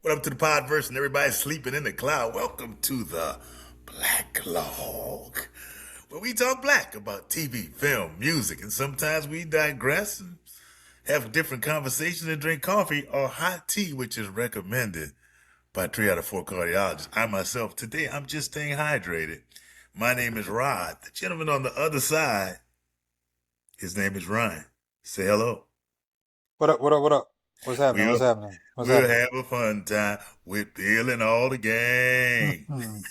What up to the podverse and everybody sleeping in the cloud? Welcome to the blacklog, where we talk black about TV, film, music, and sometimes we digress and have different conversations and drink coffee or hot tea, which is recommended by 3 out of 4 cardiologists. I myself, today, I'm just staying hydrated. My name is Rod. The gentleman on the other side, his name is Ryan. Say hello. What up? What up? What up? What's happening? We'll What's happening? What's we'll happening? have a fun time with Bill and all the gang. Mhm.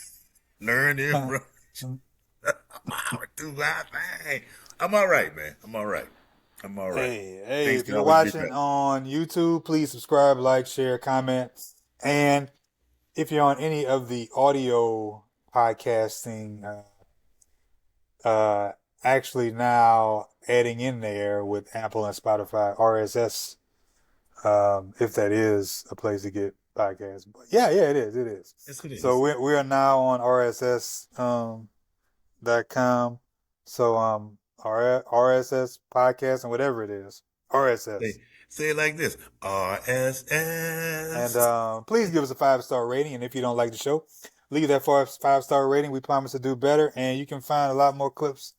Learn it from power through my thing. I'm all right, man. I'm all right. I'm all right. Hey, Things if can you're always be watching better. on YouTube, please subscribe, like, share, comment. And if you're on any of the audio podcasting, actually now adding in there with Apple and Spotify, RSS, if that is a place to get podcasts. But yeah, it is. It is. Yes, it So is. we are now on RSS, .com. So RSS podcast and whatever it is, Say, RSS. say it like this: And RSS. please give us a 5-star rating. And if you don't like the show, leave that 5-star rating. We promise to do better. And you can find a lot more clips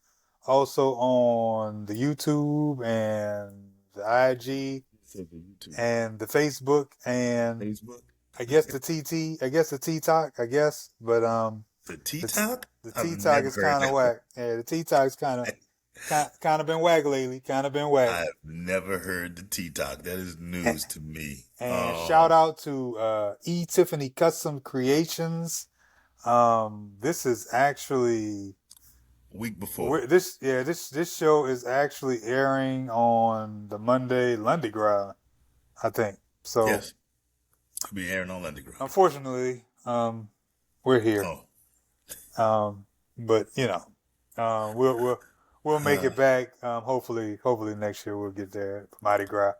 also on the YouTube and the IG Said the YouTube, and the Facebook and Facebook, I guess the TT. I guess the TikTok. I guess, but the the TikTok. the I've TikTok never is heard kind of that. whack. Yeah, the TikTok's kind of been whack lately. Kind of been whack. I've never heard the TikTok. That is And, news to me. and shout out to E Tiffany Custom Creations. This is actually Week before. this show is actually airing on the Monday Lundy Ground, I think. So Yes, I'll be airing on Underground. unfortunately, we're here. Oh, But we'll make uh, it back. Hopefully next year we'll get there for Mardi Gras.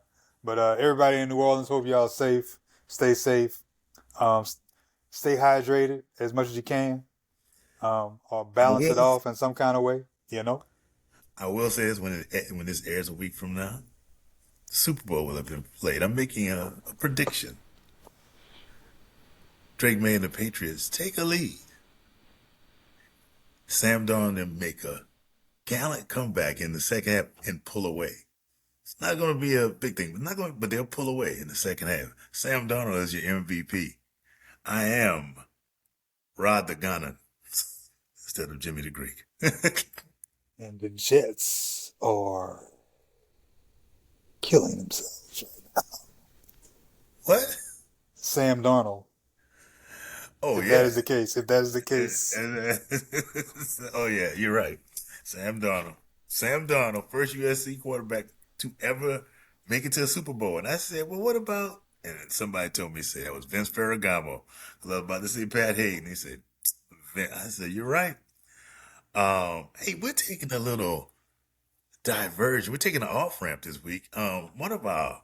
But everybody in New Orleans, hope y'all safe. Stay safe. Um, stay hydrated as much as you can. Or I balance will. it off in some kind of way. You know. I will say this: when this airs a week from now, Super Bowl will have been played. I'm making a prediction. Drake May and the Patriots take a lead. Sam Darnold and make a gallant comeback in the second half and pull away. It's not going to be a big thing, but not going. But they'll pull away in the second half. Sam Darnold is your MVP. I am Rod the Gunner instead of Jimmy the Greek. And the Jets are killing themselves. What? Sam Darnold. Oh If that yeah. is the case. If that is the case. Oh yeah, you're right. Sam Darnold. Sam Darnold, first USC quarterback to ever make it to a Super Bowl. And I said, well, what about? And somebody told me, say that was Vince Ferragamo. I was about to say Pat Hayden. He said, I said, you're right. Hey, we're taking a little diversion. We're taking an off ramp this week. One of our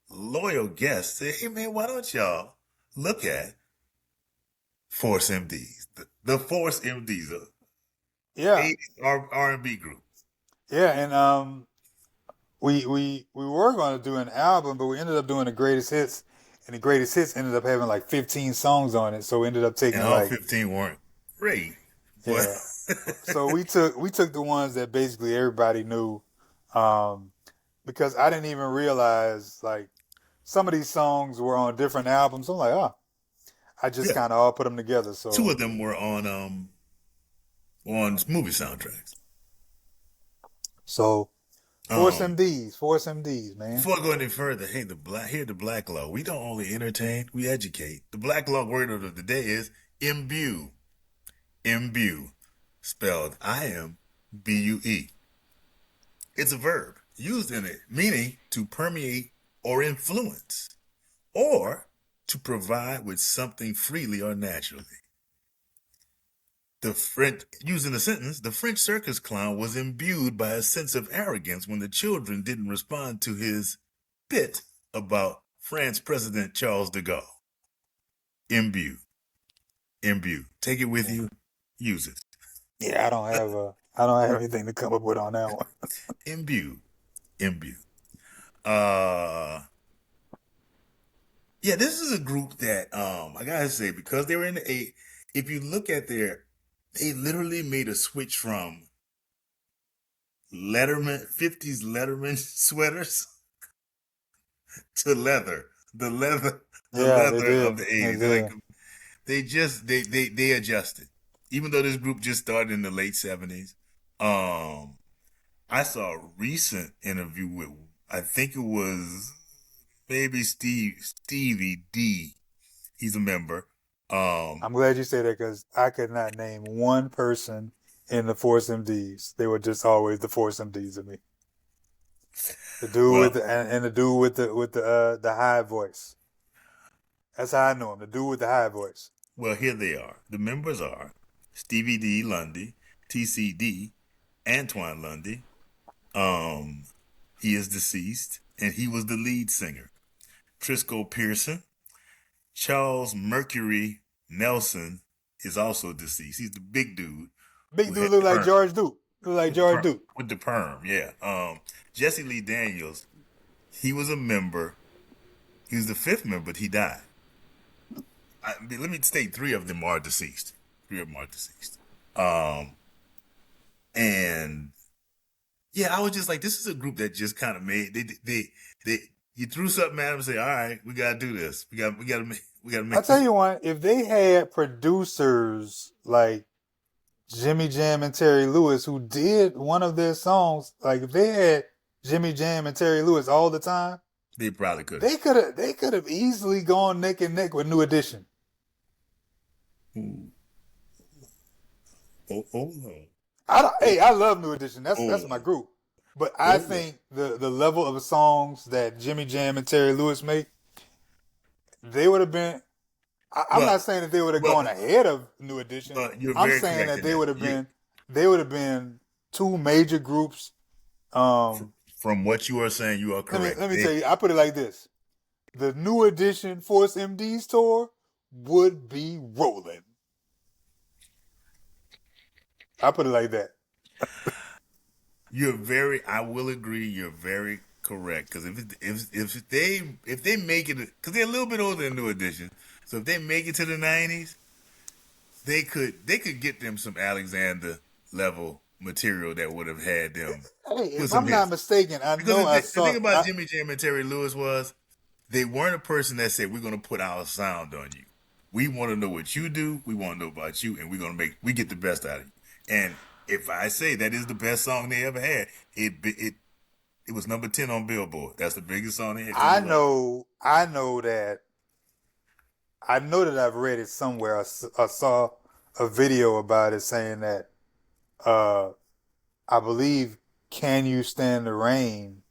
loyal guests said, hey man, why don't y'all look at Force MDs, the Force MDs, Yeah. 80s R&B group. Yeah, and we were going to do an album, but we ended up doing the greatest hits, and the greatest hits ended up having like 15 songs on it. So we ended up And taking all like 15 weren't great, but yeah. So we took the ones that basically everybody knew, um, because I didn't even realize like some of these songs were on different albums. I'm like, oh, I just yeah, kind of all put them together. two So of them were on movie soundtracks. so Um, Force MDs, man. Before I go any further, hey, the black law. We don't only entertain, we educate. The black law word of the day is imbue. Imbue, spelled IMBUE. It's a verb used in it, meaning to permeate or influence, or to provide with something freely or naturally. The French, using the sentence, the French circus clown was imbued by a sense of arrogance when the children didn't respond to his bit about France President Charles de Gaulle. Imbue, imbue. Take it with Yeah, you, use it. yeah. I don't have anything to come up with on that one. Imbue, imbue. Uh, Yeah, this is a group that I gotta say, because they were in the eight, if you look at they literally made a switch from Letterman 50s Letterman sweaters to leather. The leather the Yeah, they leather of did. the They 80s. They're like did. they adjusted. Even though this group just started in the late 70s. Um I saw a recent interview with, I think it was maybe Stevie D. He's a member. Um I'm glad you say that because I could not name one person in the Force MDs. They were just always the Force MDs to me. The dude with well and the dude with the high voice. That's how I know him. The dude with the high voice. well here they are. The members are Stevie D Lundy, TCD, Antoine Lundy. Um he is deceased and he was the lead singer. Trisco Pearson, Charles Mercury Nelson is also deceased. He's the big dude Big who dude had look the like perm George Duke. Look like with the George perm Duke. with the perm. Yeah. Jesse Lee Daniels, he was a member. He was the fifth member, but he died. Let me state three of them are deceased. Three of them are deceased. Um, and yeah, I was just like, this is a group that just kind of made they you threw something at them and say, all right, we gotta do this. We gotta I'll make tell this. you one. If they had producers like Jimmy Jam and Terry Lewis who did one of their songs, like if they had Jimmy Jam and Terry Lewis all the time, They probably could have. they could have easily gone neck and neck with New Edition. Ooh. Oh no. Hey, I love New Edition. That's Oh, my group. But I oh. think the level of songs that Jimmy Jam and Terry Lewis make, they would have been. I'm Well, not saying that they would have well, gone ahead of New Edition. you're I'm very saying correct that in that. they would have been two major groups. Um, From what you are saying, you are let correct. me tell you. I put it like this: the New Edition Force MDs tour would be rolling. I put it like that. You're very. I will agree. You're very correct. Because if they make it, because they're a little bit older than New Edition, so if they make it to the '90s, they could get them some Alexander level material that would have had them Hey, with if some I'm not hits. mistaken, I Because know I the thing saw. about Jimmy Jam and Terry Lewis was they weren't a person that said we're going to put our sound on you. We want to know what you do. We want to know about you, and we get the best out of you. And if I say that is the best song they ever had, it was number 10 on Billboard. That's the biggest song they had. It I was like, know. I know that I've read it somewhere. I saw a video about it saying that uh, I believe "Can You Stand the Rain"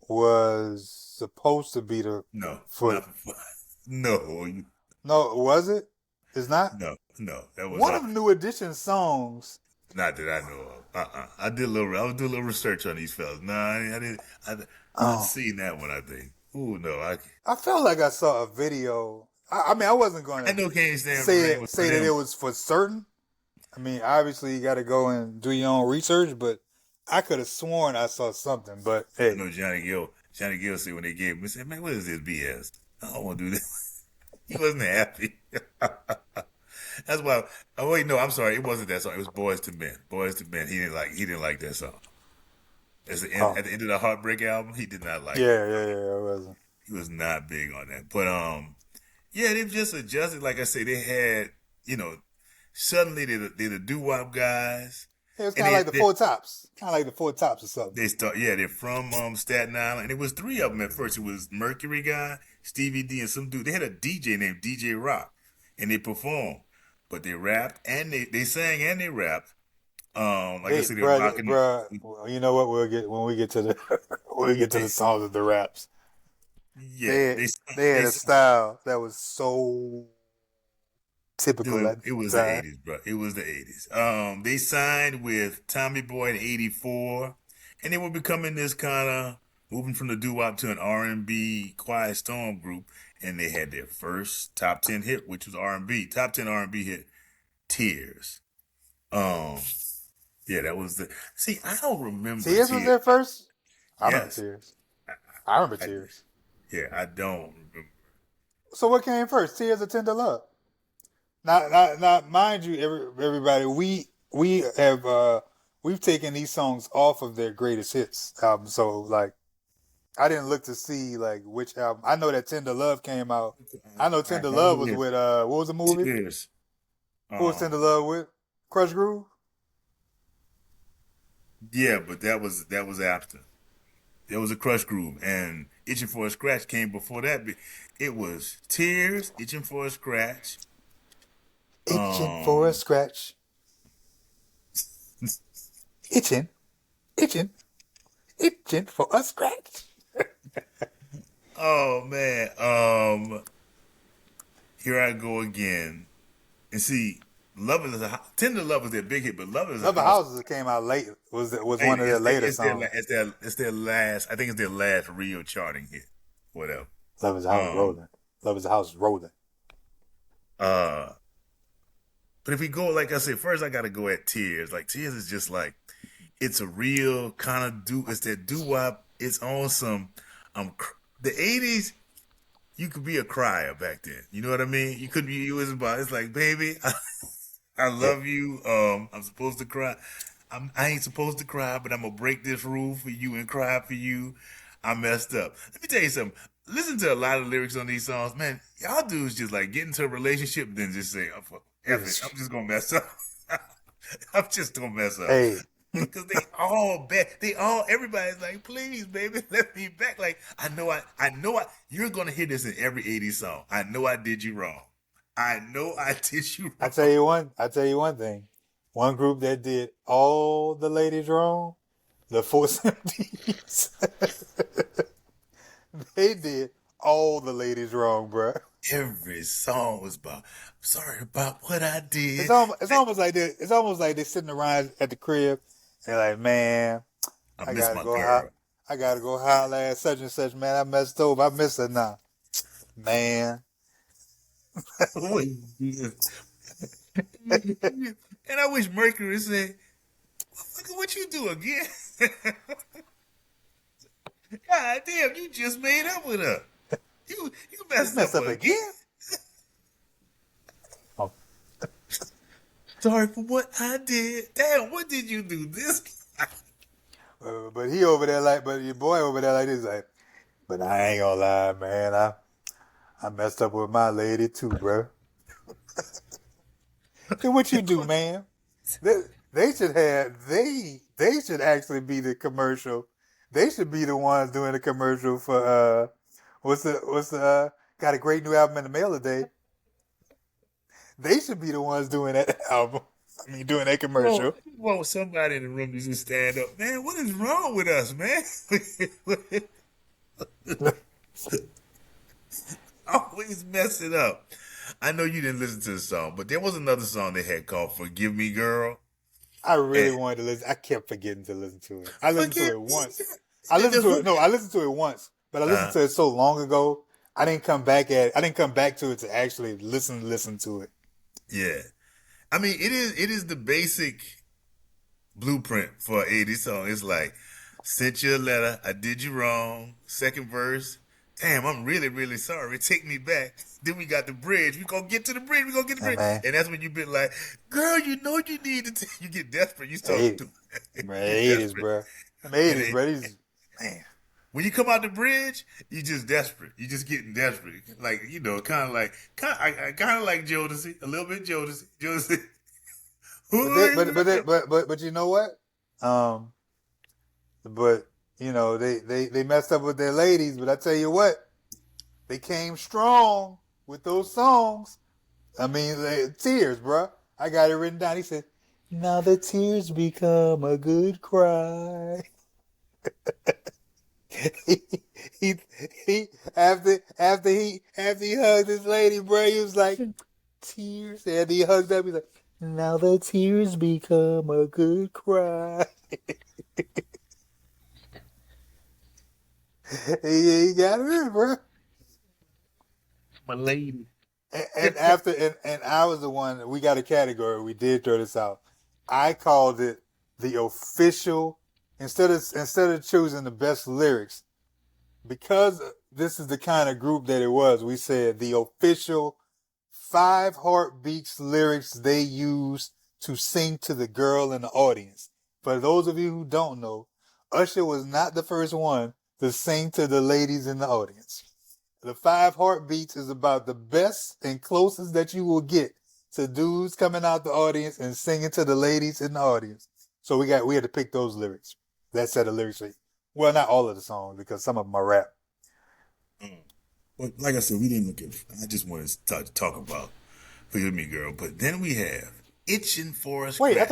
was supposed to be the no, for not no, no, was it? It's not no. That was one of New Edition's songs. not that I know of. I did a little. I was doing a little research on these fellas. No, I didn't. I Oh, seen that one. I think. Oh no, I felt like I saw a video. I mean, I wasn't going I to know Can't Stand for Rain was for say that it them. was for certain. I mean, obviously you got to go and do your own research, but I could have sworn I saw something. But I hey, know Johnny Gill said when they gave him, he said, "Man, what is this BS? I don't want to do this." He wasn't happy. That's why. Oh wait, no, I'm sorry. It wasn't that song. It was Boys to Men. Boys to Men. He didn't like that song. oh At the end of the Heartbreak album, he did not like yeah, that. yeah, yeah, it wasn't. He was not big on that. But yeah, they've just adjusted. Like I say, they had you know suddenly they're the doo wop guys, Yeah, it's and kind of like the Four Tops, kind of like the Four Tops or something. they're from Staten Island, and it was three of them at first. It was Mercury guy, Stevie D, and some dude. They had a DJ named DJ Rock, and they performed, but they rapped and they sang and they rapped. Like I They, said, they're rocking. well, you know what? We'll get when we get to the when we get to They, the songs of the raps. yeah, They had they a style that was so typical dude, at it was the the time. '80s, bro. It was the '80s. They signed with Tommy Boy in '84, and they were becoming this kind of moving from the doo wop to an R&B Quiet Storm group, and they had their first top 10 hit, which was R&B top 10 R&B hit, Tears. Um, yeah, that was the. See, I don't remember Tears was Tears. their first. I remember Yes, Tears. I remember I, Tears. yeah, I don't remember. So what came first, Tears or Tender Love? Mind you, everybody, we have we've taken these songs off of their greatest hits album. So like, I didn't look to see like which album. I know that Tender Love came out. I know All right, Tender I'll Love go was ahead. with what was the movie? Tears. Who was Tender Love with? Crush Groove. Yeah, but that was after. There was a Crush Groove, and Itching for a Scratch came before that. It was Tears, Itching for a Scratch. Itching for a Um, scratch. Itching, itching, itching for a scratch. oh man, here I go again. And see, Tender Love was their big hit, but Love is a Other house. Houses that came out late was Hey, one of their later songs. it's their last. I think it's their last real charting hit. Whatever. Love is a House Um. rolling. Love is a House rolling. Uh. But if we go, like I said, first I gotta go at Tears. Like Tears is just like it's a real kind of It's that doo wop. It's on some. The '80s. You could be a crier back then. You know what I mean? You could be. You was about. It's like, baby, I Yeah. love you. I'm supposed to cry. I ain't supposed to cry, but I'm gonna break this rule for you and cry for you. I messed up. Let me tell you something. Listen to a lot of lyrics on these songs, man. Y'all dudes just like get into a relationship, then just say, oh, fuck, F it. I'm just gonna mess up. I'm just gonna mess up. Hey, Cause they all bet. Everybody's like, please, baby, let me back. Like, you're gonna hear this in every '80s song. I know I did you wrong. I know I did you I wrong. tell you one. I tell you one thing. One group that did all the ladies wrong, the Force MDs. They did all the ladies wrong, bro. Every song was about, I'm sorry about what I did. It's almost like they're sitting around at the crib. They're like, man, I I miss gotta my go girl. I gotta go holler at such and such. Man, I messed over. I miss her now. Man, and I wish Mercury said, look at what you do again. God damn, you just made up with her. You you messed messed up up again. again. Oh, Sorry for what I did. Damn, what did you do this? but he over there like, but your boy over there like this, like, but I ain't gonna lie, man. I messed up with my lady too, bro. Then what you do, man? They, they should actually be the commercial. They should be the ones doing the commercial for what's the got a great new album in the mail today. They should be the ones doing that album. I mean, doing that Well, commercial. you want somebody in the room to just stand up. Man, what is wrong with us, man? Always mess it up. I know you didn't listen to the song, but there was another song they had called Forgive Me Girl. I really And wanted to listen. I kept forgetting to listen to it. I listened to forgive it me. once. I The, listened the to it. hook. No, I listened to it once, but I listened Uh, to it so long ago. I didn't come back to it to actually listen to it. yeah. I mean, it is the basic blueprint for an '80s song. It's like, sent you a letter, I did you wrong. Second verse, damn, I'm really, really sorry. Take me back. Then we got the bridge. We gonna get to the bridge. We gonna get the And bridge. man, And that's when you been like, girl, you know you need to. You get desperate. You start hey, to. You man, get eighties, desperate. bro. And Eighties, then, bro. These man. when you come out the bridge, you just desperate. You just getting desperate. Like kind of like Jodeci, a little bit Jodeci. Jodeci. But you know what? Um, but you know they messed up with their ladies. But I tell you what, they came strong with those songs. I mean, tears, bro. I got it written down. He said, "Now the tears become a good cry." he, he, he after he hugged his lady, bro, he was like, tears. And he hugged up. He's like, now the tears become a good cry. He got it in, bro. My lady. And I was the one. We got a category. We did throw this out. I called it the official instead of choosing the best lyrics because this is the kind of group that it was. We said the official 5 Heartbeats lyrics they used to sing to the girl in the audience. For those of you who don't know, Usher was not the first one to sing to the ladies in the audience. The 5 Heartbeats is about the best and closest that you will get to dudes coming out the audience and singing to the ladies in the audience. So we had to pick those lyrics. That set of lyrics. Well, not all of the songs because some of them are rap. Well, like I said, we didn't look at. I just wanted to talk about "Forgive Me, Girl," but then we have "Itching for a Wait, Scratch." I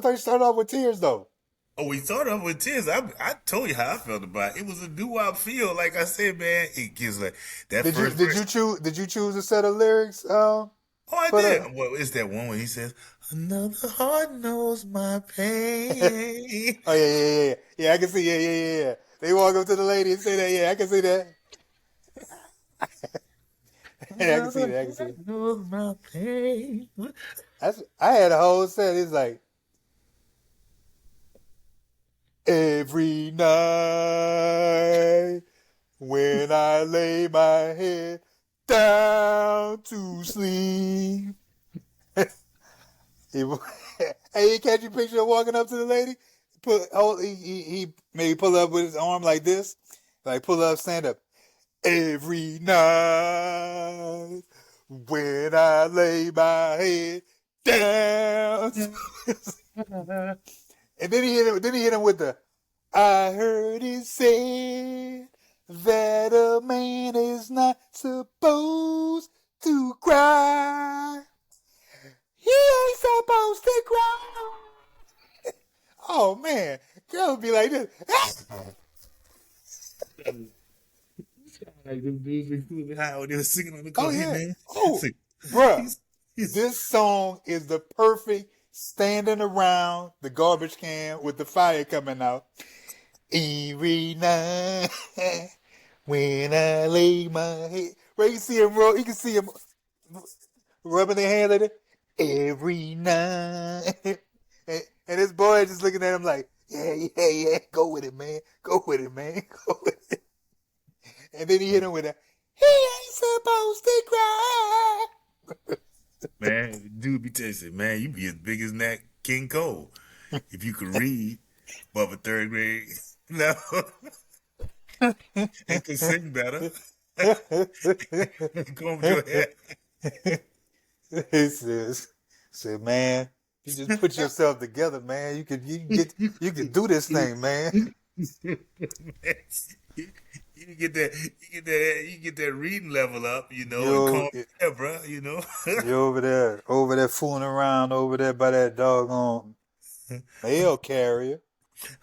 thought you started off with Tears though. Oh, we started off with tears. I told you how I felt about it. It was a doo-wop feel. Like I said, man, it gives like that Did you first verse. did you choose a set of lyrics Oh, I for did. the Well, it's that one where he says, "Another heart knows my pain." Oh yeah, I can see yeah. They walk up to the lady and say that. Yeah, I can see that. Yeah, I can see Another that. I can see heart that. knows my pain. I had a whole set. It's like every night when I lay my head down to sleep. He, hey, you catch your picture of walking up to the lady? He maybe pull up with his arm like this, like pull up, stand up. Every night when I lay my head down, and then he hit him. Then he hit him with the. I heard it said that a man is not supposed to cry. He ain't supposed to cry. Oh man, girl would be like this. Like the music, how they were singing on the Oh cover. Hey, yeah. man. Oh, See, bruh. he's This song is the perfect standing around the garbage can with the fire coming out. Every night when I lay my head. Right, you can see him rubbing their hand like that. Every night. And this boy just looking at him like, yeah, go with it, man. Go with it, man. Go with it. And then he hit him with a, he ain't supposed to cry. man, dude be tasting, man, you be as big as Nat King Cole if you could read above a third grade level and could sing better. Comb your hair. He said, man, you just put yourself together, man. You can do this thing, man. You get that, you get that reading level up, and You comb your hair, bro. you over there fooling around over there by that doggone mail carrier.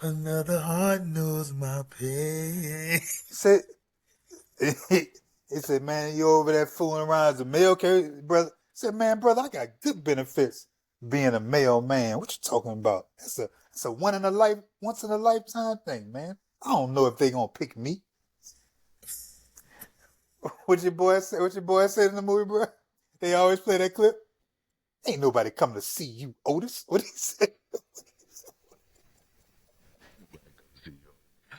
Another heart knows my pain. Said he said, man, you over there fooling around as a mail carrier, brother. Said, man, brother, I got good benefits being a mailman. What you talking about? That's a once in a lifetime thing, man. I don't know if they gonna pick me. What your boy said? What your boy said in the movie, bro? They always play that clip. Ain't nobody coming to see you, Otis. What he said?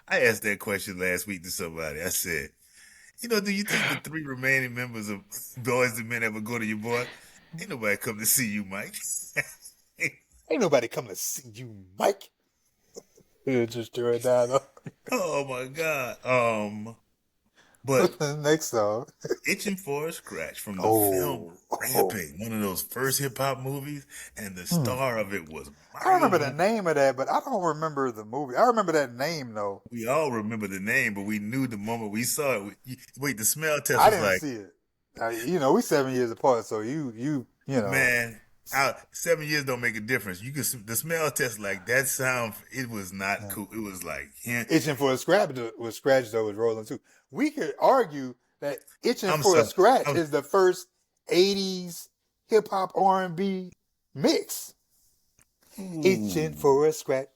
I asked that question last week to somebody. I said, do you think the three remaining members of Boys and Men ever go to your boy? Ain't nobody come to see you, Mike. Ain't nobody coming to see you, Mike. Just threw it down. Oh my God. But What's the next song? Itching for a Scratch from the film Oh. Rapping, one of those first hip hop movies, and the Hmm. star of it was I Mario. remember the name of that, but I don't remember the movie. I remember that name though. We all remember the name, but we knew the moment we saw it. Wait, the smell test I was didn't like, see it. We 7 years apart, so you know. man, 7 years don't make a difference. The smell test like that sound. It was not cool. It was like, yeah, Itching for a scratch though was rolling too. We could argue that Itching I'm for a so. Scratch I'm, is the first '80s hip hop R&B mix. Itching ooh. for a scratch.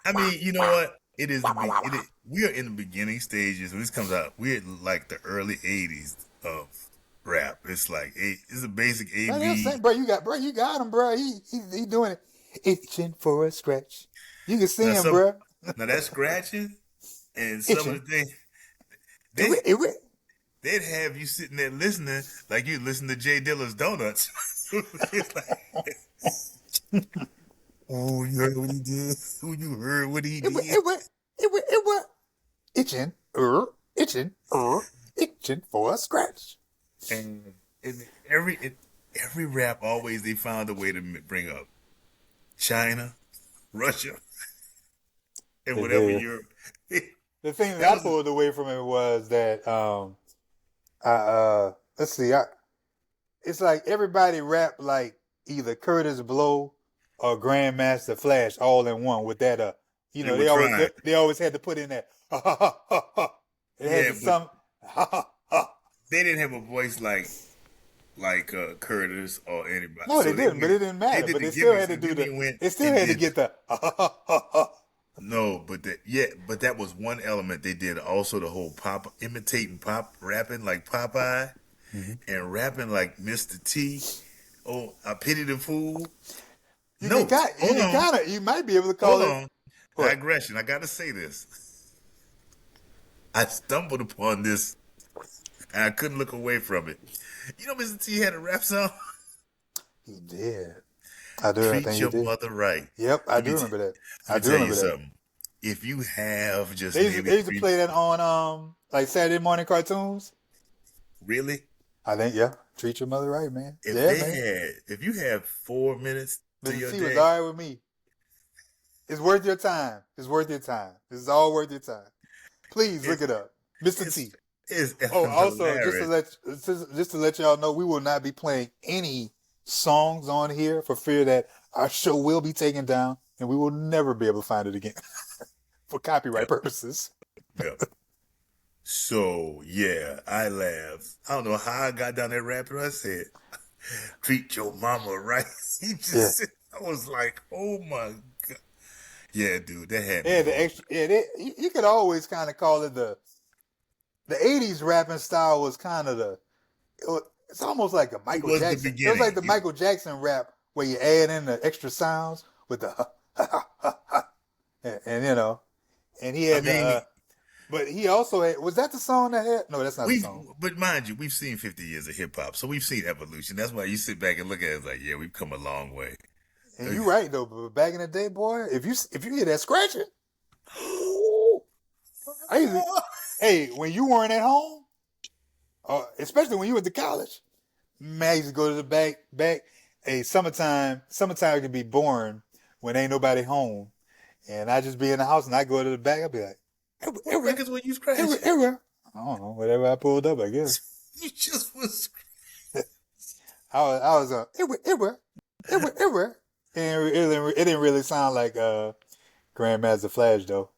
I mean, you know what? It is the be. We are in the beginning stages when this comes out. We're in like the early '80s of rap. It's like it's a basic A Man, that's B. saying, you got him, bro. He doing it. Itching for a scratch. You can see Now him, some bro. now that's scratching and some of Itching. the things. They It went. they'd have you sitting there listening like you listen to Jay Dilla's Donuts. It's like, oh, you heard what he did. Oh, you heard what he It went. did. It went. It went. Itching. Itching. Itching for a scratch. And every rap always they found a way to bring up China, Russia, and They whatever did. Europe. The thing That that I was pulled away from it was that I let's see, it's like everybody rap like either Curtis Blow or Grandmaster Flash all in one with that they they were always trying. they always had to put in that ha ha ha ha ha. It had Yeah, to but some ha ha ha. they didn't have a voice like Curtis or anybody. No, they So didn't, but it didn't they matter. did But the they still gimmicks. had to The do gimme went they still and had to did get the ha ha ha ha ha. no, but that was one element they did. Also, the whole pop imitating pop rapping like Popeye Mhm. and rapping like Mr. T. Oh, I pity the fool. You can Note, kind of you might be able to hold call it on, what? digression. I got to say this. I stumbled upon this and I couldn't look away from it. You know, Mr. T had a rap song. He did. I do. I Treat think he your did. mother right. Yep, I Let do me remember that. let I me do tell you remember that. something. If you have just They used, maybe they used to three, play that on like Saturday morning cartoons. really, I think yeah. Treat your mother right, man. Yeah, man. if you have 4 minutes to Mr. your T was day, all right with me. It's worth your time. It's worth your time. This is all worth your time. Please look it's it up, Mr. it's T. it's Oh, effing also hilarious. just to let y'all know, we will not be playing any songs on here for fear that our show will be taken down and we will never be able to find it again for copyright Yep, purposes. yep. So yeah, I laughed. I don't know how I got down that rabbit. I said, "Treat your mama right." He Yeah. just, I was like, "Oh my god, yeah, dude, that had me Yeah, the going." extra. Yeah, you could always kind of call it the '80s rapping style was kind of it's almost like a It Michael was the Jackson. It was like beginning. the Michael Jackson rap where you add in the extra sounds with the ha ha ha ha, ha. And and he I had the mean, but he also had, was that the song that had? No, that's not the we've, song. but mind you, we've seen 50 years of hip hop, so we've seen evolution. That's why you sit back and look at it it's like, yeah, we've come a long way. And you're right though. But back in the day, boy, if you hear that scratching, ooh, I used to, hey, when you weren't at home, especially when you went to college, man, I used to go to the back. Hey, summertime can be boring when ain't nobody home, and I just be in the house and I go to the back. I'd be like, What records were you scratching? I don't know, whatever I pulled up, I guess. You just was. I was and it didn't really sound like Grandmaster Flash though.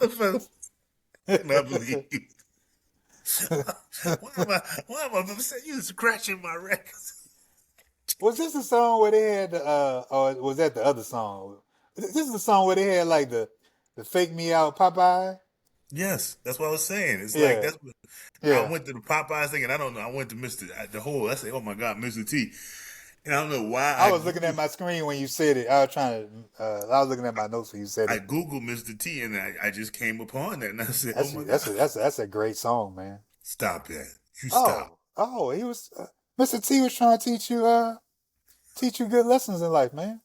I cannot believe. Why am I upset? You scratching my records? Was this the song where they had or was that the other song? This is the song where they had like the fake me out Popeye. Yes, that's what I was saying. It's like Yeah, that's what I yeah. went to the Popeyes thing, and I don't know. I went to Mister the whole. I say, oh my God, Mister T, and I don't know why I was looking at my screen when you said it. I was trying to. I was looking at my notes when you said I it. googled Mister T, and I just came upon that, and I said, oh That's my God, that's a great song, man. stop that! You stop. Oh, he was Mr. T was trying to teach you good lessons in life, man.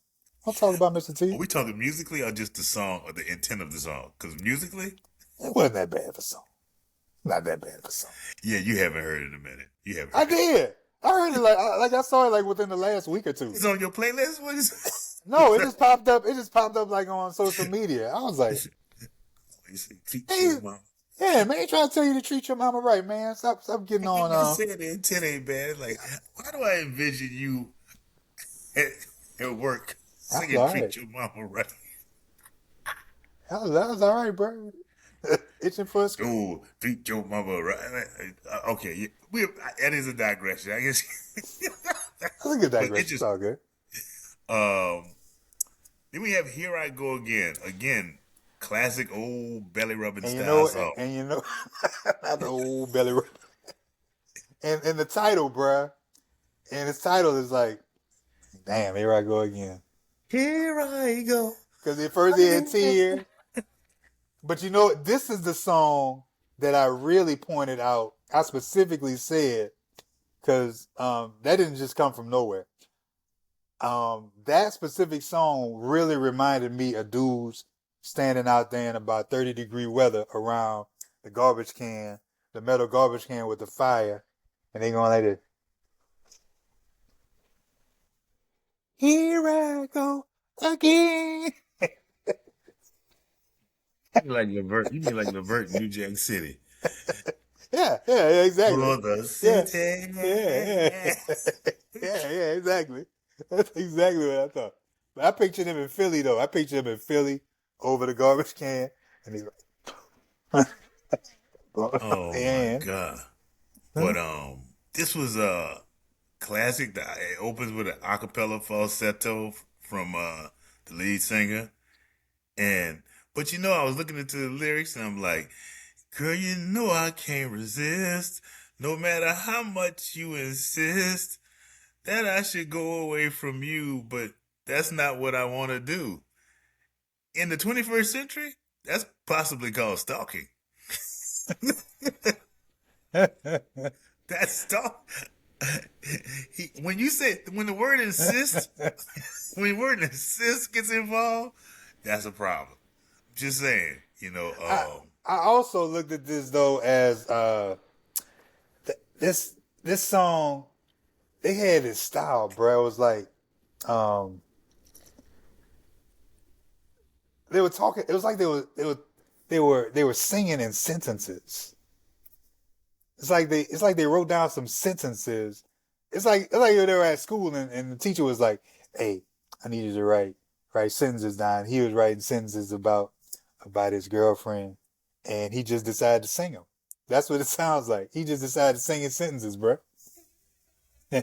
Don't talk about Mr. Are T. we talking musically or just the song or the intent of the song? Because musically, It wasn't that bad of a song. Not that bad of a song. yeah, you haven't heard it in a minute. You haven't I heard it. did. I heard it like I saw it like within the last week or two. It's on your playlist. What is? No, it just popped up. It just popped up like on social media. I was like, You say, treat hey, your mom. yeah, man, he trying to tell you to treat your mama right, man. Stop getting You on. just said the intent ain't bad. Like, why do I envision you at, at work That was singing all right. "Treat Your Mama Right"? That was all right, bro. Itching for a scratch. Oh, treat your mama right. Okay, yeah, that is a digression. I guess. That's a good But it digression. It's just all good. then we have "Here I Go Again." Again, classic old belly rubbing And you style know, song. and you know, not the old belly rub. And the title, bruh. And its title is like, damn, here I go again. Here I go. Because at first he had tears. But you know, this is the song that I really pointed out. I specifically said because that didn't just come from nowhere. That specific song really reminded me of dudes standing out there in about 30-degree weather around the garbage can, the metal garbage can with the fire, and they going like this. Here I go again. You mean like Levert in New Jack City? Yeah, exactly. For the Yeah, city. yeah, exactly. That's exactly what I thought. But I pictured him in Philly though. I pictured him in Philly over the garbage can, and he's like, Oh my and God. But this was a classic. It opens with an acapella falsetto from the lead singer. And but I was looking into the lyrics and I'm like, girl, you know I can't resist. No matter how much you insist that I should go away from you, but that's not what I want to do. In the 21st century, that's possibly called stalking. That's stalk. When the word insist, when the word insist gets involved, that's a problem. Just saying, I I also looked at this though as this song they had this style, bro. It was like um they were talking. It was like they were singing in sentences. It's like they wrote down some sentences. It's like they were at school and the teacher was like, "Hey, I need you to write sentences down." He was writing sentences about his girlfriend, and he just decided to sing them. That's what it sounds like. He just decided to sing his sentences, bro.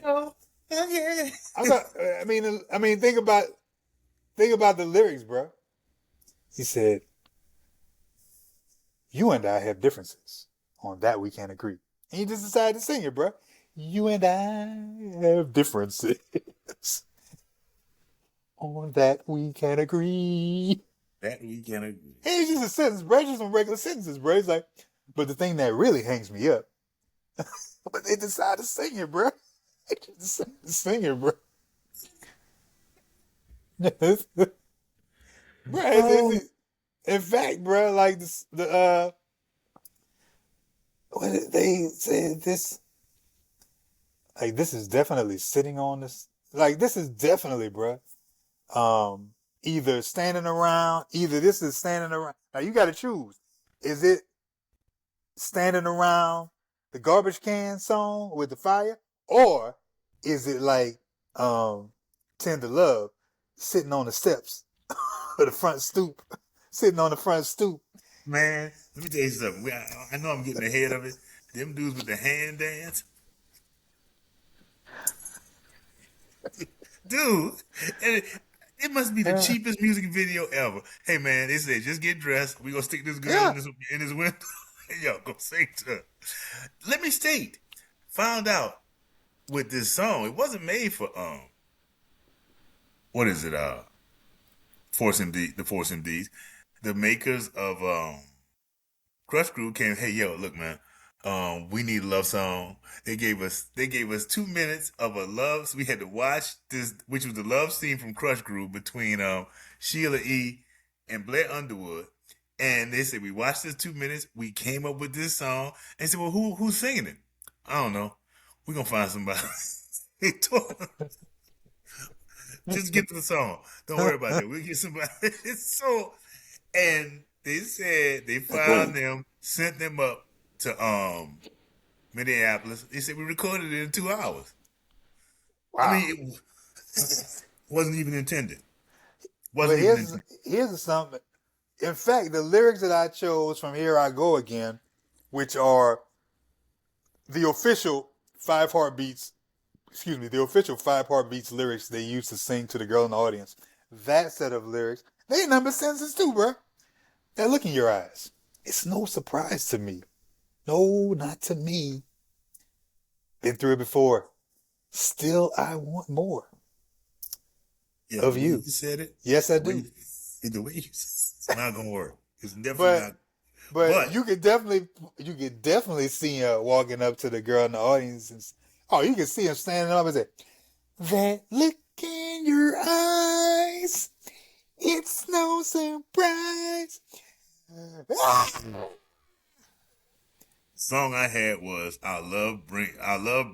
oh, yeah. I'm not, I mean, think about the lyrics, bro. He said, "You and I have differences. On that we can't agree." And he just decided to sing it, bro. You and I have differences. On that we can agree. That we can agree. And it's just a sentence, bro. It's just some regular sentences, bro. It's like, but the thing that really hangs me up, but they decided to sing it, bro. They just decided to sing it, bro. Bro, Oh, in fact, bro, like what did they said this, like this is definitely sitting on this, like this is definitely, bro. Um, either this is standing around. Now you got to choose. Is it standing around the garbage can song with the fire, or is it like Tender Love sitting on the steps or the front stoop, sitting on the front stoop? man, let me tell you something. I know I'm getting ahead of it. Them dudes with the hand dance, dude. And it must be the Uh, cheapest music video ever. Hey man, they said just get dressed. We gonna stick this girl yeah, in this window. Yo, go sing to her. Let me state. Found out with this song, it wasn't made for what is it? Force MD, the Force MDs, the makers of Crush Group came. Hey, yo, look, man. We need a love song. They gave us 2 minutes of a love. So we had to watch this, which was the love scene from Crush Group between Sheila E. and Blair Underwood. And they said we watched this 2 minutes. We came up with this song. And said, well, who's singing it? I don't know. We're gonna find somebody. They told just get to the song. Don't worry about that. We'll get somebody. It's so, and they said they found them, sent them up to Minneapolis. They said we recorded it in 2 hours. I wow. mean, it wasn't even intended. But Wasn't even here's intended. here's something. In fact, the lyrics that I chose from "Here I Go Again," which are the official Five Heartbeats, the official Five Heartbeats lyrics they used to sing to the girl in the audience. That set of lyrics, they ain't number sentences too, bro. Now look in your eyes. It's no surprise to me. No, not to me. Been through it before. Still, I want more Yeah, of the way you. you said it, Yes, I the way do. you, the way you, it's not gonna work. It's definitely But not. But But you could definitely see him walking up to the girl in the audience, and oh, you can see him standing up and say, "That look in your eyes, it's no surprise." song I had was Our Love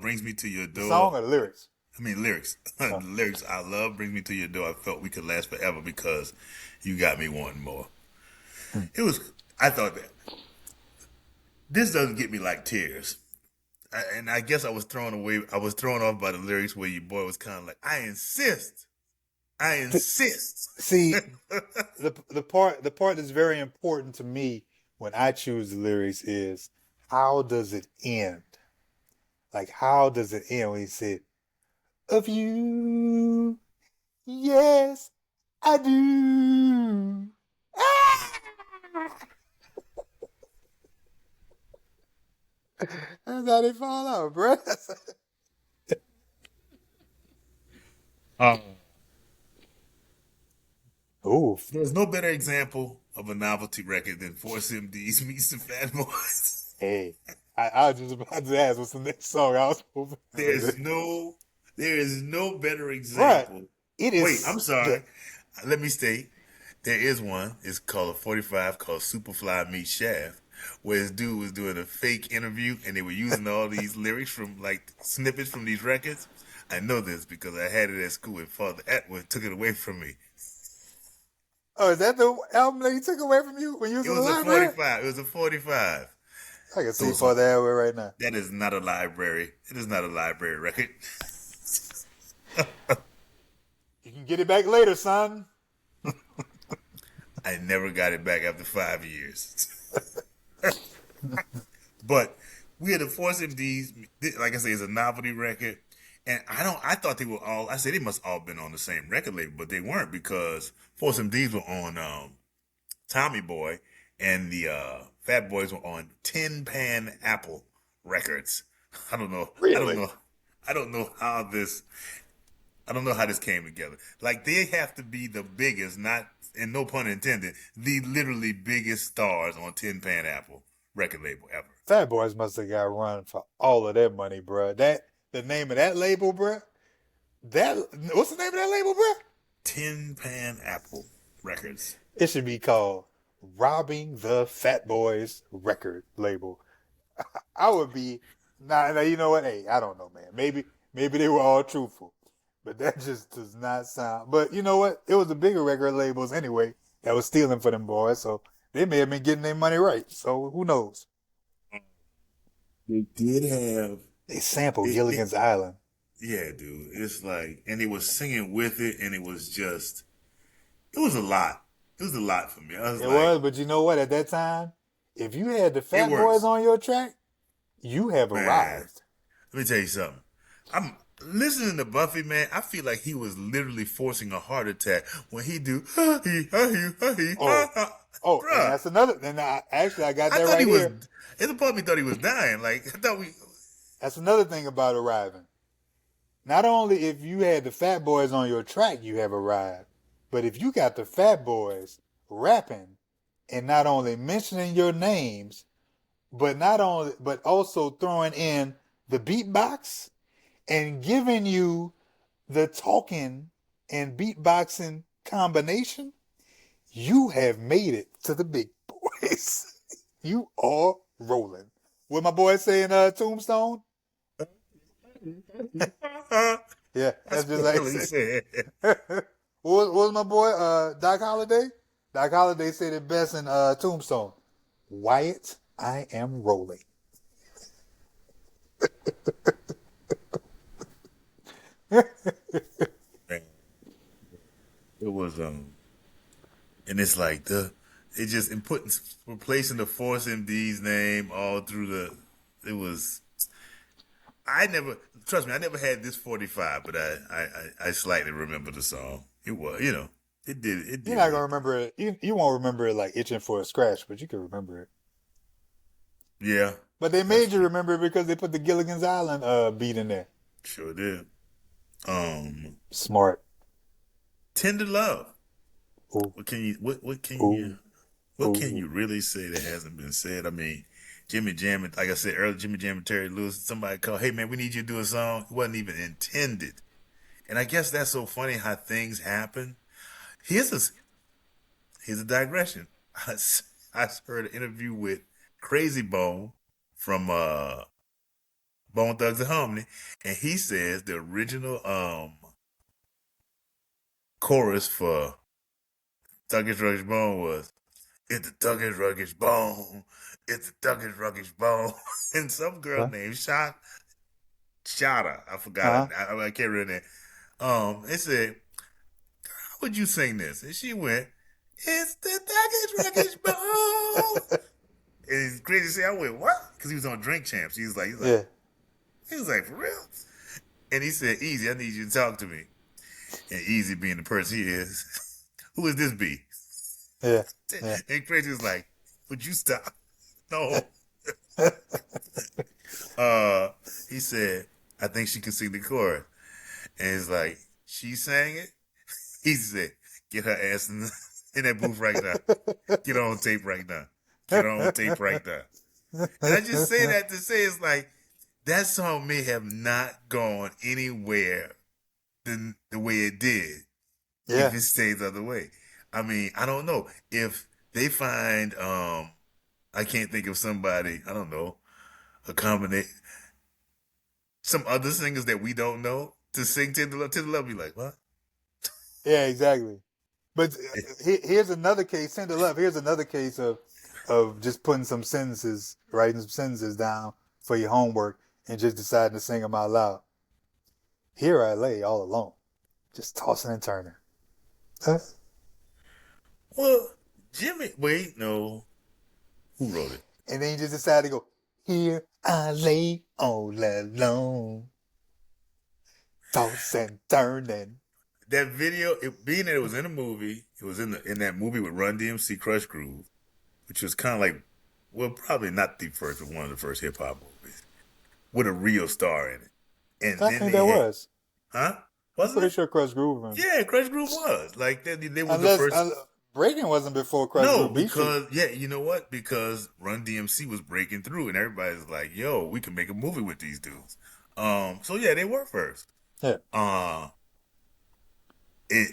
Brings Me to Your The Door. song or the lyrics? I mean lyrics. Oh. Lyrics. Our love brings me to your door. I felt we could last forever because you got me wanting more. It was I thought that this doesn't get me like tears. And I guess I was thrown off by the lyrics where your boy was kind of like, I insist. I insist. See, the part that's very important to me when I choose the lyrics is how does it end? Like how does it end when he said, "Of you, yes, I do." Ah! That's how they fall out, bro. Um, Oof. There's no better example of a novelty record than Force MDs meets the Fat Boys. Hey, I was just about to ask what's the next song I was hoping. There's no, there is no better Right. example. It Wait, is I'm the sorry. Let me state. There is one. It's called a 45 called Superfly Meets Shaft, where this dude was doing a fake interview and they were using all these lyrics from like snippets from these records. I know this because I had it at school and Father Atwood took it away from me. Oh, is that the album that he took away from you when you was It in the was a library? 45. It was a 45. I can see Those are, for that way right now. that is not a library. It is not a library record. You can get it back later, son. I never got it back after 5 years. But we had the Force MDs. Like I say, it's a novelty record, and I thought they were all. I said they must all been on the same record label, but they weren't because Force MDs were on Tommy Boy, and the Fat Boys were on Tin Pan Apple Records. I don't know. I don't Really? know. I don't know how this. I don't know how this came together. Like they have to be the biggest, not and no pun intended, the literally biggest stars on Tin Pan Apple record label ever. Fat Boys must have got run for all of that money, bro. That the name of that label, bro. That what's the name of that label, bro? Tin Pan Apple Records. It should be called Robbing the Fat Boys record label. I would be now. You know what? Hey, I don't know, man. Maybe they were all truthful, but that just does not sound. But you know what? It was the bigger record labels anyway that was stealing for them boys, so they may have been getting their money right. So who knows? They did have They sampled it. Gilligan's Island. Yeah, dude. It's like, and they was singing with it, and it was just, it was a lot. It was a lot for me. I was It like, was, but you know what? At that time, if you had the it Fat Boys works, on your track, you have man. arrived. Let me tell you something. I'm listening to Buffy, man. I feel like he was literally forcing a heart attack when he do, Oh, oh, and bruh. that's another. And I got I that thought he right was. here. And the part of me thought he was dying. Like I thought we. That's another thing about arriving. Not only if you had the Fat Boys on your track, you have arrived, but if you got the Fat Boys rapping and not only mentioning your names, but also throwing in the beatbox and giving you the talking and beatboxing combination, you have made it to the big boys. You are rolling. What my boy saying, Tombstone? Yeah, that's That's just what like he said. what was my boy, Doc Holliday? Doc Holliday said it best in Tombstone. Wyatt, I am rolling. Man, it was and it's like it just and putting replacing the Force MD's name all through the. It was. I never trust me. I never had this 45, but I slightly remember the song. It was it You're did not gonna work. remember it. You won't remember it like itching for a scratch, but you can remember it. Yeah, But they that's made you true. remember it because they put the Gilligan's Island beat in there. Sure did. Um, Smart. Tender Love. Ooh, What can you? What can ooh, you? What can Ooh. you really say that hasn't been said? I mean, Jimmy Jam, like I said earlier, Jimmy Jam and Terry Lewis, somebody called, hey man, we need you to do a song. It wasn't even intended. And I guess that's so funny how things happen. Here's a, here's a digression. I heard an interview with Crazy Bone from Bone Thugs and Harmony, and he says the original chorus for Thuggish Ruggish Bone was "It's the Thuggish Ruggish Bone, it's the Thuggish Ruggish Bone," and some girl What? named Shada, I forgot Uh-huh. her, I can't remember that. It said, "How would you sing this?" And she went, "It's the Thuggish Ruggish Bone." And it's crazy to say, I went, "What?" Because he was on Drink Champs. Yeah. He was like, "For real?" And he said, "Easy, I need you to talk to me." And Easy being the person he is, who is this be? Yeah. Yeah. And Crazy was like, "Would you stop?" No. He said, "I think she can sing the chorus." And it's like, she sang it. He said, "Get her ass in that booth right now. Get her on tape right now. Get her on tape right now." And I just say that to say it's like that song may have not gone anywhere than the way it did if Yeah. it stays the other way. I mean, I don't know. If they find I can't think of somebody, I don't know, a combination some other singers that we don't know to sing to the love be like, what? Yeah, exactly. But here's another case. Send it love. Here's another case of just putting some sentences, writing some sentences down for your homework, and just deciding to sing them out loud. Here I lay all alone, just tossing and turning. Huh? Well, Jimmy, wait, no. Who wrote it? And then you just decide to go. Here I lay all alone, tossing and turning. That video, being that it was in a movie, it was in that movie with Run DMC Crush Groove, which was kind of like, well, probably not the first, but one of the first hip hop movies with a real star in it. And I then think they that had, was. huh? I'm Wasn't pretty it? sure Crush Groove. Yeah, Crush Groove was like they was the Unless first. Breaking wasn't before Crush No, Groove. Beat Street. because yeah, you know what? Because Run DMC was breaking through, and everybody's like, "Yo, we can make a movie with these dudes." So yeah, they were first. Yeah. Uh, it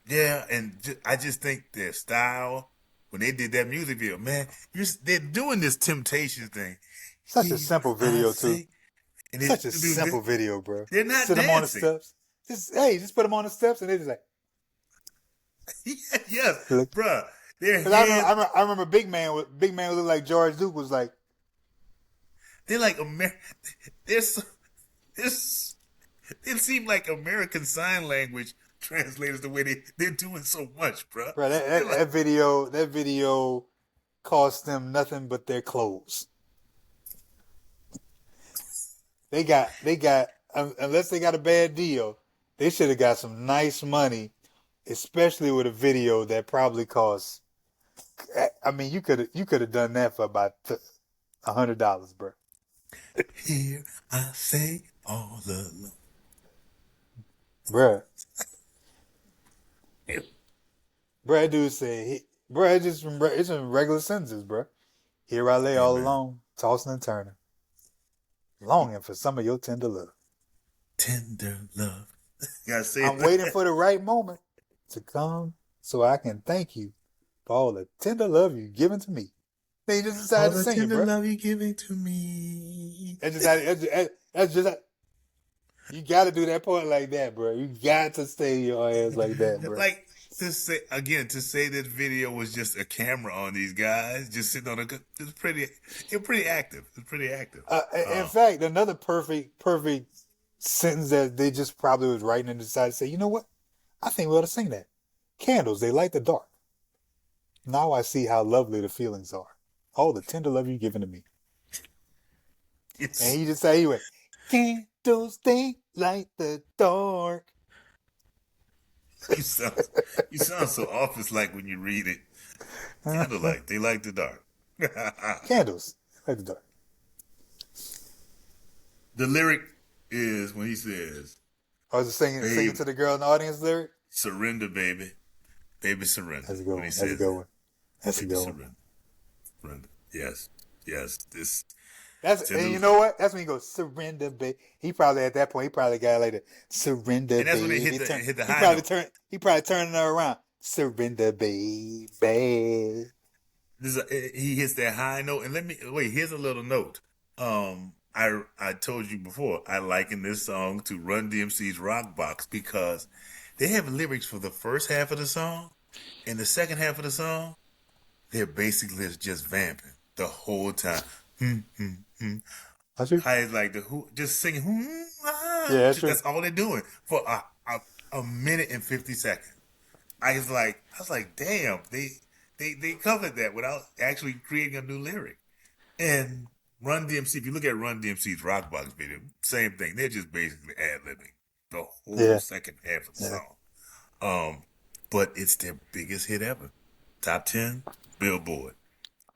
Yeah, and I just think their style when they did that music video, man, they're doing this Temptation thing. Such a Here simple I video too. say, and Such a dude, simple video, bro. they're not Sit them on the dancing. steps. Just put them on the steps, and they just like. Yes, Look. bruh, their Cause I remember, hands. I remember Big Man who looked like George Duke was like. They're like They're so, they're, it seemed like American Sign Language translators the way they're doing so much, bruh. Bro, They're like, that video cost them nothing but their clothes. They got unless they got a bad deal, they should have got some nice money, especially with a video that probably cost. I mean, you could have done that for about $100, bro. here I say all alone. Bruh. Bruh, that dude said, bruh, it's in regular sentences, bruh. Here I lay Hey all man, alone, tossing and turning, longing for some of your tender love. tender love. You gotta say I'm it. waiting for the right moment to come so I can thank you for all the tender love you've given to me. Then you just All decided to the sing it, tender bruh. love you're giving to me. That's just you got to do that part like that, bro. You got to stay your ass like that, bro. Like to say this video was just a camera on these guys just sitting on it's pretty active. It's pretty active. In fact, another perfect sentence that they just probably was writing and decided to say, you know what? I think we ought to sing that. Candles, they light the dark. Now I see how lovely the feelings are. All the tender love you've given to me. And he just said, he went, candles, they light the dark. you sound so office like when you read it. Candlelight, they like the dark. Candles, they light the dark. The lyric is when he says, I was singing to the girl in the audience lyric. "Surrender, baby, baby, surrender." That's a good When one. he That's a says good that. one. That's a Baby good one. surrender. Yes, yes. This And tender, you know what? That's when he goes surrender, baby. He probably at that point he probably got like the surrender, and that's when they baby. hit the He high probably note. turn. He probably turning her around. Surrender, baby. He hits that high note, and let me wait. Here's a little note. I told you before I liken this song to Run DMC's Rock Box because they have lyrics for the first half of the song, and the second half of the song they're basically just vamping the whole time. Hmm, hmm, hmm. That's true. High is like the who just singing. Yeah, that's true. That's all they're doing for a minute and 50 seconds. I was like, damn, they covered that without actually creating a new lyric. And Run DMC, if you look at Run DMC's Rockbox video, same thing. They're just basically ad libbing the whole Yeah, second half of the yeah. song. Um, but it's their biggest hit ever. Top 10, Billboard.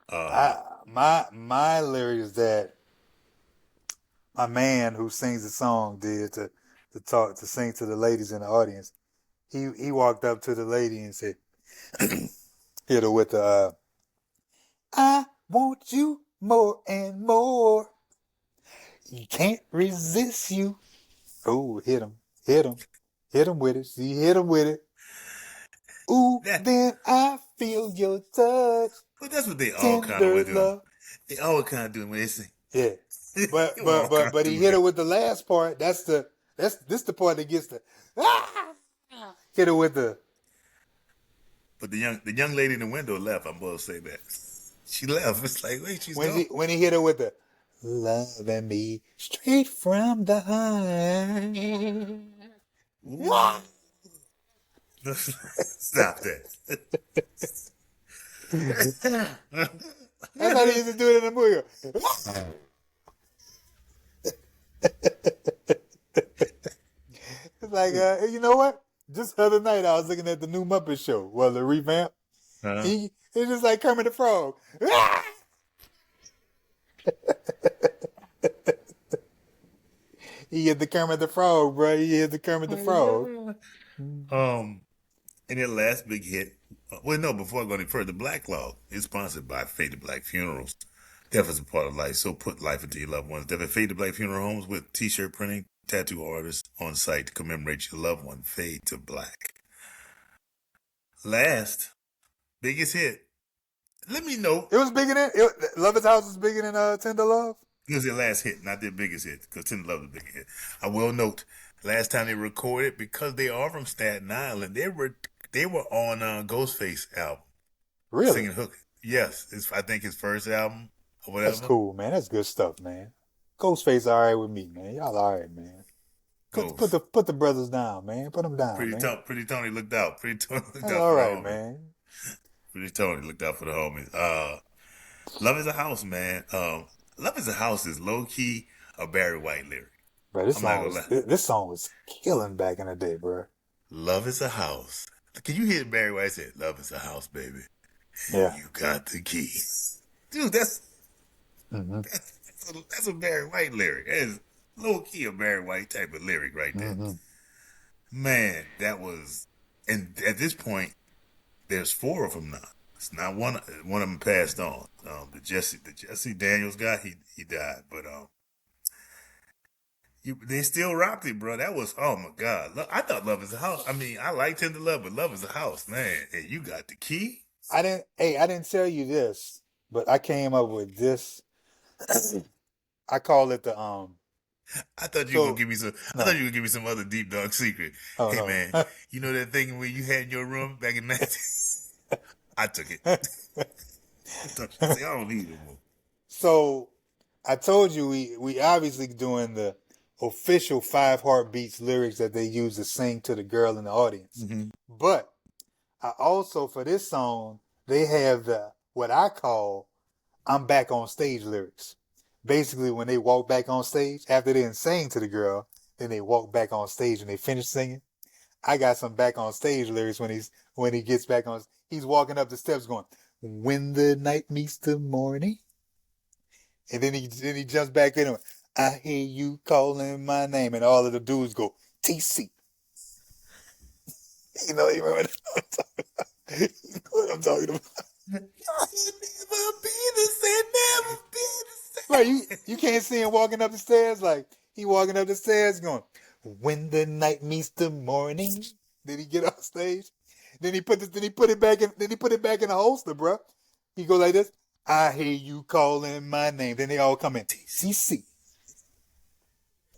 Uh, My lyrics that my man who sings the song did to sing to the ladies in the audience. He walked up to the lady and said, hit her with the I want you more and more. You can't resist you. Oh, hit him, hit him with it. She hit him with it. Ooh, that, then I feel your touch, but that's what they all kind of tender with them. love. They all kind of do it when they sing. Yeah, They all kind of but he do hit that. her with the last part. That's the part that gets the ah! Hit her with the But the young lady in the window left. I'm supposed to say that. She left. It's like, wait, she's gone. when he hit her with the loving me straight from the heart. Ooh. Stop that. That's how they used to do it in the movie. It's like, you know what? Just the other night, I was looking at the new Muppet Show. Well, the revamp. Huh? It's just like Kermit the Frog. He hit the Kermit the Frog, bro. He hit the Kermit the Frog. Um, and their last big hit. Well, no, before I go any further, Blacklog is sponsored by Faded Black Funerals. Death is a part of life, so put life into your loved ones. Death at Faded Black Funeral Homes with T-shirt printing, tattoo artists on site to commemorate your loved one. Fade to black. Last biggest hit. Let me know. It was bigger than Love His House was bigger than Tender Love. It was their last hit, not their biggest hit, because Tender Love is a big hit. I will note, last time they recorded, because they are from Staten Island, they were on Ghostface album Really? singing hook. Yes, I think his first album or That's whatever. cool, man. That's good stuff, man. Ghostface all right with me, man. Y'all all right, man. Ghost. Put the brothers down, man. Put them down, man. Pretty Tony looked out. Pretty Tony looked That's out for all the right, homies. man. Pretty Tony looked out for the homies. Love is a House, man. Love is a House is low key a Barry White lyric. Bro, I'm not gonna lie. this song was killing back in the day, bro. Love is a house. Can you hear Barry White say, "Love is a house, baby"? Yeah. You got the key, dude. That's Mm-hmm. that's a Barry White lyric. That is low key a Barry White type of lyric right there. Mm-hmm. Man, that was. And at this point, there's four of them now. It's not one. One of them passed on. The Jesse Daniels guy, he died, but they still rocked it, bro. That was, oh my god. I thought Love is a House. I mean, I liked Tender Love, but Love is a House, man. And you got the key. I didn't tell you this, but I came up with this. I call it the I thought you were gonna so give me some. I thought no. you were gonna give me some other deep dark secret. Oh Hey man, no. you know that thing where you had in your room back in 19? I took it. I don't need it more. So I told you we obviously doing the official Five Heartbeats lyrics that they use to sing to the girl in the audience. Mm-hmm. But I also for this song they have the what I call I'm back on stage lyrics. Basically, when they walk back on stage after they didn't sing to the girl, then they walk back on stage and they finish singing. I got some back on stage lyrics when he gets back on. He's walking up the steps going, "When the night meets the morning," and then he jumps back in and I hear you calling my name, and all of the dudes go TC. You remember what I'm talking about? You know what I'm talking about? You'll never be the same, never be the Right, same. you can't see him walking up the stairs like he walking up the stairs going, when the night meets the morning. Then he get off stage. Then he put it back in the holster, bro. He go like this. I hear you calling my name. Then they all come in. CC.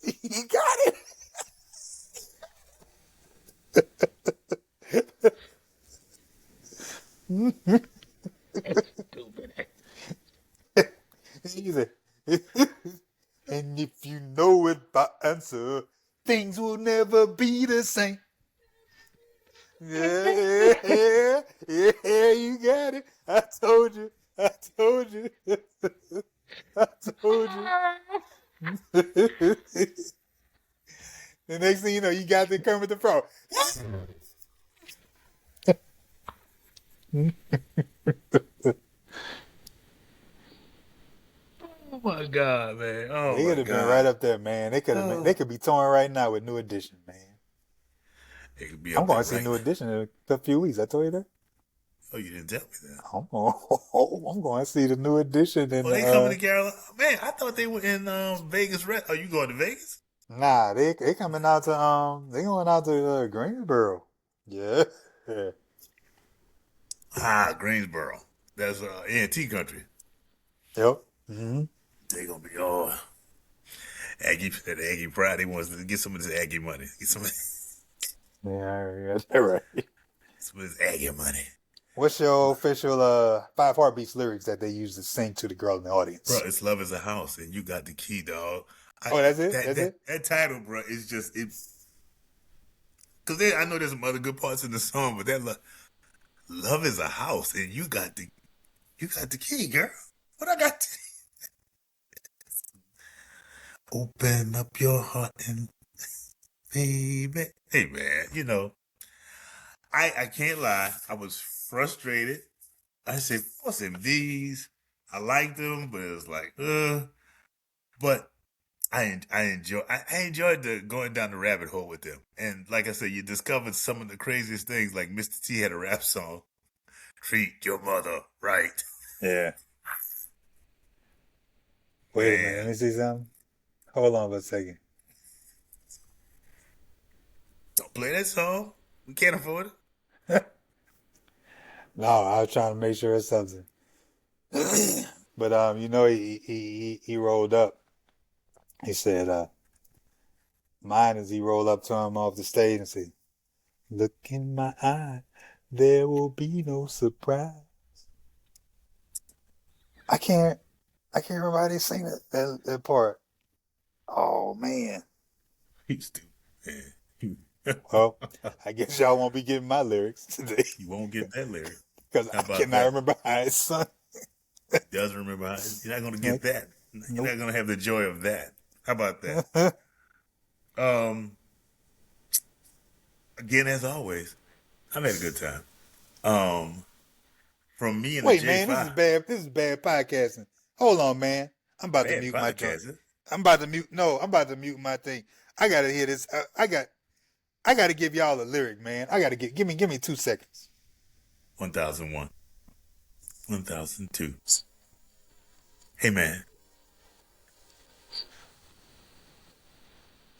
He got it. Stupid. He said, and if you know it by answer, things will never be the same. Yeah, you got it. I told you. I told you. I told you. The next thing you know, you got the Kermit the Frog. Oh my God, man. Oh They my could have been right God. up there, man. They could have been. Oh. They could be touring right now with New Edition, man. It could be I'm up going there to see right New now. Edition in a few weeks. I told you that. Oh, you didn't tell me that. I'm going to see the New Edition in Oh, they coming to Carolina? Man, I thought they were in Vegas. Are you going to Vegas? Nah, they coming out to they going out to Greensboro. Yeah. Yeah. Ah, Greensboro. That's A&T country. Yep. Mm-hmm. They gonna be Aggie pride. He wants to get some of this Aggie money. Get some of Yeah, that's right. this Aggie money. What's your official Five Heartbeats lyrics that they use to sing to the girl in the audience? Bro, it's love is a house, and you got the key, dog. Oh, that's it? That's it? That title, bro, is just it. Because I know there's some other good parts in the song, but that love is a house, and you got the key, girl. What I got? Open up your heart and baby. Hey man, I can't lie. I was frustrated. I said, Force MDs. I liked them, but it was like, But I enjoyed the going down the rabbit hole with them. And like I said, you discovered some of the craziest things. Like Mr. T had a rap song, "Treat Your Mother Right." Yeah. Wait a minute, let me see something. Hold on for a second. Don't play that song. We can't afford it. No, I was trying to make sure it's something. But he rolled up. He said, mine is he rolled up to him off the stage and said, look in my eye, there will be no surprise. I can't remember how they sing that part. Oh man. He's stupid. Man. Well, I guess y'all won't be getting my lyrics today. You won't get that lyric. Because How I about cannot that? remember how it's sung. He doesn't remember how. You're not going to get that. You're Nope. not going to have the joy of that. How about that? Again, as always, I've had a good time. From me and Wait, the man, J5. this is bad podcasting. Hold on, man. I'm about to Bad mute my joint. podcasting. I'm about to mute my thing. I gotta hear this. I gotta give y'all a lyric, man. I gotta give me 2 seconds. 1001. 1002. Hey, man.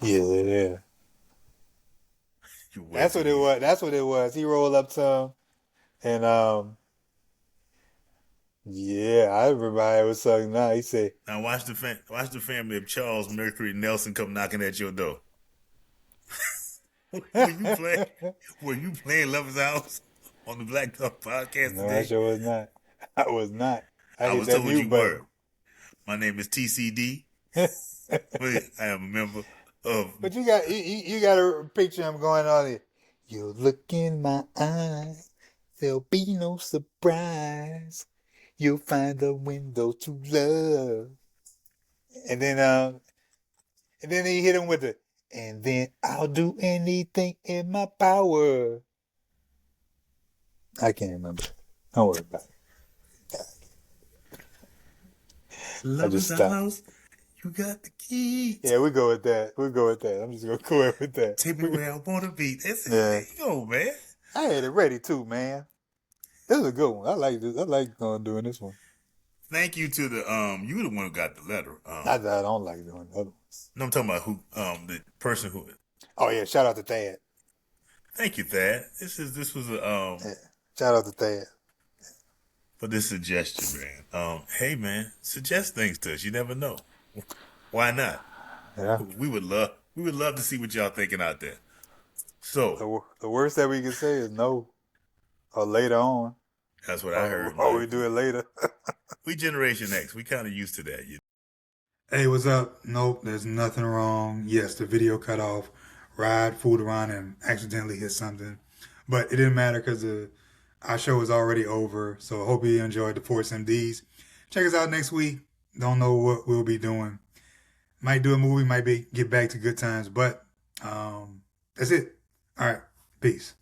Yeah. You That's what it was. That's what it was. He rolled up to him and yeah, I remember how it was sung now. He said, Now watch the family of Charles Mercury Nelson come knocking at your door. Were you playing Lover's House on the Black Talk podcast no, today? I sure was not. I was not. I I hit was that told mute you button. were. My name is TCD. I am a member of. But you got a picture him going on it. You look in my eyes, there'll be no surprise. You'll find the window to love. And then he hit him with the, and then I'll do anything in my power. I can't remember. Don't worry about it. Lover's stopped. House. You got the key. Yeah, we go with that. I'm just gonna go with that. Take me where I want to be. That's it. Yeah. There you go, man. I had it ready too, man. This is a good one. I like this. I like doing this one. Thank you to the you the one who got the letter. Not that I don't like doing the other ones. No, I'm talking about who the person who. Oh yeah, shout out to Thad. Thank you, Thad. This was a Yeah. Shout out to Thad. for this suggestion, man. Hey man, suggest things to us. You never know. Why not? Yeah. We would love to see what y'all thinking out there. So The worst that we can say is no or later on. that's what I heard, Or man. we do it later. We Generation X. We kind of used to that. Hey, what's up? Nope, there's nothing wrong. Yes, the video cut off. Ride fooled around and accidentally hit something. But it didn't matter because our show is already over. So I hope you enjoyed the Force MDs. Check us out next week. Don't know what we'll be doing. Might do a movie, get back to good times. But that's it. All right. Peace.